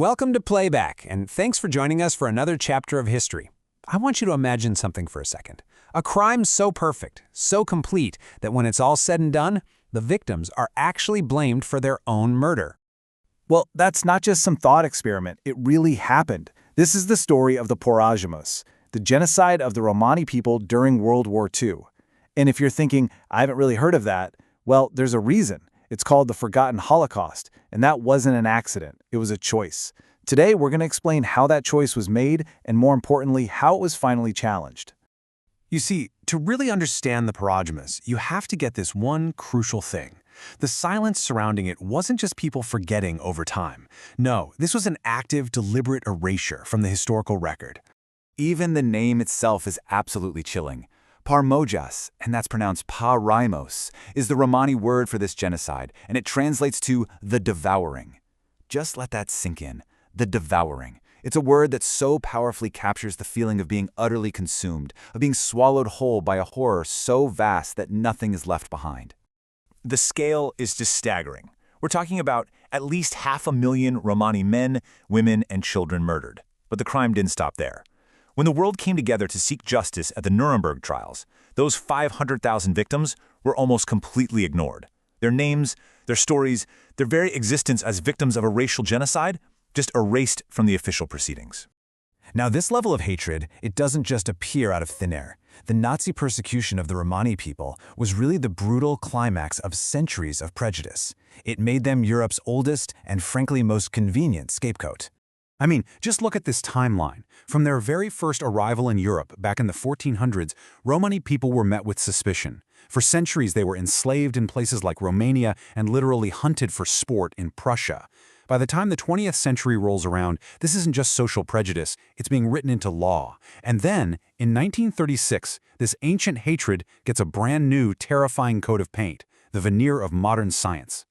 Welcome to Playback, and thanks for joining us for another chapter of history. I want you to imagine something for a second. A crime so perfect, so complete, that when it's all said and done, the victims are actually blamed for their own murder. Well, that's not just some thought experiment. It really happened. This is the story of the Porajmos, the genocide of the Romani people during World War II. And if you're thinking, I haven't really heard of that, well, there's a reason. It's called the Forgotten Holocaust, and that wasn't an accident. It was a choice. Today, we're going to explain how that choice was made and, more importantly, how it was finally challenged. You see, to really understand the Porajmos, you have to get this one crucial thing. The silence surrounding it wasn't just people forgetting over time. No, this was an active, deliberate erasure from the historical record. Even the name itself is absolutely chilling. Porajmos, and that's pronounced Pariah, is the Romani word for this genocide, and it translates to the devouring. Just let that sink in. The devouring. It's a word that so powerfully captures the feeling of being utterly consumed, of being swallowed whole by a horror so vast that nothing is left behind. The scale is just staggering. We're talking about at least 500,000 Romani men, women, and children murdered. But the crime didn't stop there. When the world came together to seek justice at the Nuremberg Trials, those 500,000 victims were almost completely ignored. Their names, their stories, their very existence as victims of a racial genocide just erased from the official proceedings. Now, this level of hatred, it doesn't just appear out of thin air. The Nazi persecution of the Romani people was really the brutal climax of centuries of prejudice. It made them Europe's oldest and frankly most convenient scapegoat. I mean, just look at this timeline. From their very first arrival in Europe back in the 1400s, Romani people were met with suspicion. For centuries, they were enslaved in places like Romania and literally hunted for sport in Prussia. By the time the 20th century rolls around, this isn't just social prejudice, it's being written into law. And then, in 1936, this ancient hatred gets a brand new, terrifying coat of paint, the veneer of modern science.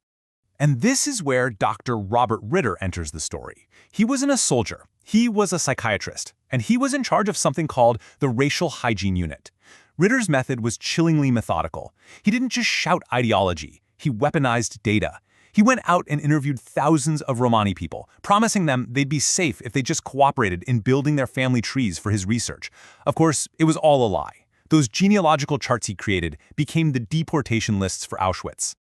And this is where Dr. Robert Ritter enters the story. He wasn't a soldier, he was a psychiatrist, and he was in charge of something called the Racial Hygiene Unit. Ritter's method was chillingly methodical. He didn't just shout ideology, he weaponized data. He went out and interviewed thousands of Romani people, promising them they'd be safe if they just cooperated in building their family trees for his research. Of course, it was all a lie. Those genealogical charts he created became the deportation lists for Auschwitz.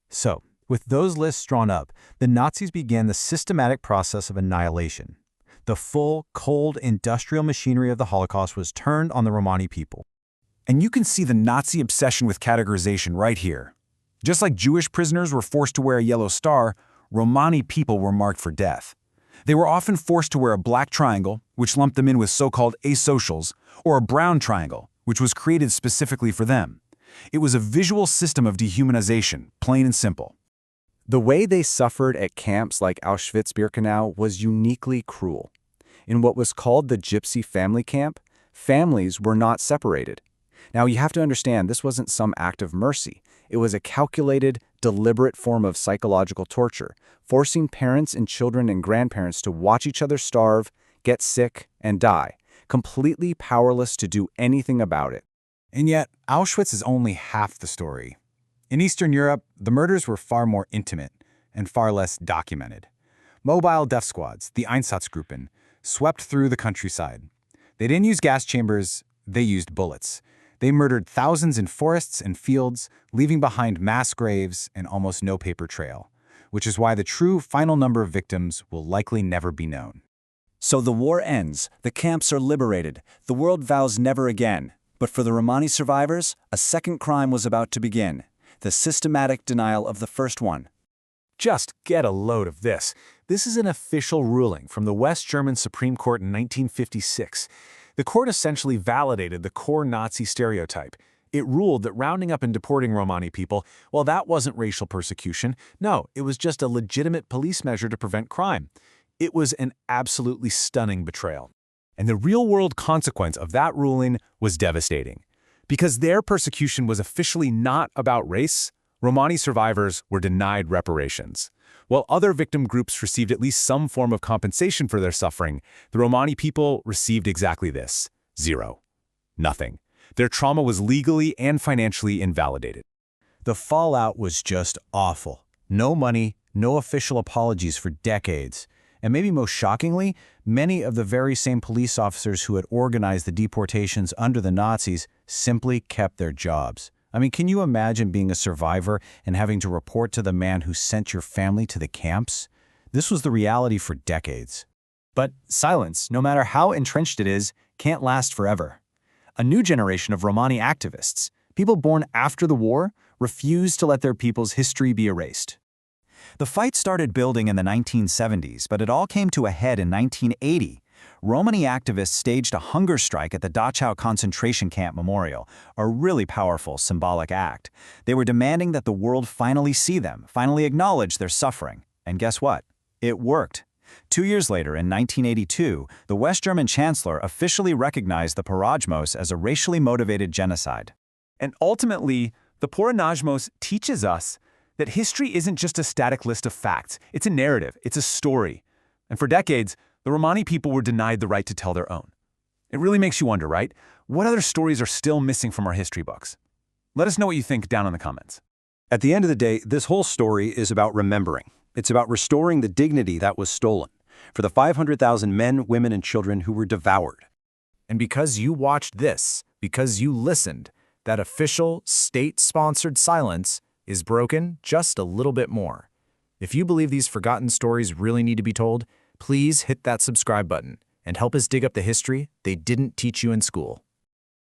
So, with those lists drawn up, the Nazis began the systematic process of annihilation. The full, cold, industrial machinery of the Holocaust was turned on the Romani people. And you can see the Nazi obsession with categorization right here. Just like Jewish prisoners were forced to wear a yellow star, Romani people were marked for death. They were often forced to wear a black triangle, which lumped them in with so-called asocials, or a brown triangle, which was created specifically for them. It was a visual system of dehumanization, plain and simple. The way they suffered at camps like Auschwitz-Birkenau was uniquely cruel. In what was called the Gypsy family camp, families were not separated. Now, you have to understand, this wasn't some act of mercy. It was a calculated, deliberate form of psychological torture, forcing parents and children and grandparents to watch each other starve, get sick, and die, completely powerless to do anything about it. And yet, Auschwitz is only half the story. In Eastern Europe, the murders were far more intimate and far less documented. Mobile death squads, the Einsatzgruppen, swept through the countryside. They didn't use gas chambers, they used bullets. They murdered thousands in forests and fields, leaving behind mass graves and almost no paper trail, which is why the true final number of victims will likely never be known. So the war ends, the camps are liberated, the world vows never again. But for the Romani survivors, a second crime was about to begin, the systematic denial of the first one. Just get a load of this. This is an official ruling from the West German Supreme Court in 1956. The court essentially validated the core Nazi stereotype. It ruled that rounding up and deporting Romani people, well, that wasn't racial persecution. No, it was just a legitimate police measure to prevent crime. It was an absolutely stunning betrayal. And the real-world consequence of that ruling was devastating. Because their persecution was officially not about race, Romani survivors were denied reparations. While other victim groups received at least some form of compensation for their suffering, the Romani people received exactly this: zero. Nothing. Their trauma was legally and financially invalidated. The fallout was just awful. No money, no official apologies for decades. And maybe most shockingly, many of the very same police officers who had organized the deportations under the Nazis simply kept their jobs. I mean, can you imagine being a survivor and having to report to the man who sent your family to the camps? This was the reality for decades. But silence, no matter how entrenched it is, can't last forever. A new generation of Romani activists, people born after the war, refused to let their people's history be erased. The fight started building in the 1970s, but it all came to a head in 1980. Romani activists staged a hunger strike at the Dachau concentration camp memorial, a really powerful symbolic act. They were demanding that the world finally see them, finally acknowledge their suffering. And guess what? It worked. 2 years later, in 1982, the West German chancellor officially recognized the Porajmos as a racially motivated genocide. And ultimately, the Porajmos teaches us that history isn't just a static list of facts. It's a narrative. It's a story. And for decades, the Romani people were denied the right to tell their own. It really makes you wonder, right? What other stories are still missing from our history books? Let us know what you think down in the comments. At the end of the day, this whole story is about remembering. It's about restoring the dignity that was stolen for the 500,000 men, women, and children who were devoured. And because you watched this, because you listened, that official, state-sponsored silence is broken just a little bit more. If you believe these forgotten stories really need to be told, please hit that subscribe button and help us dig up the history they didn't teach you in school.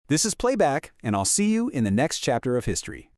This is Playback, and I'll see you in the next chapter of history.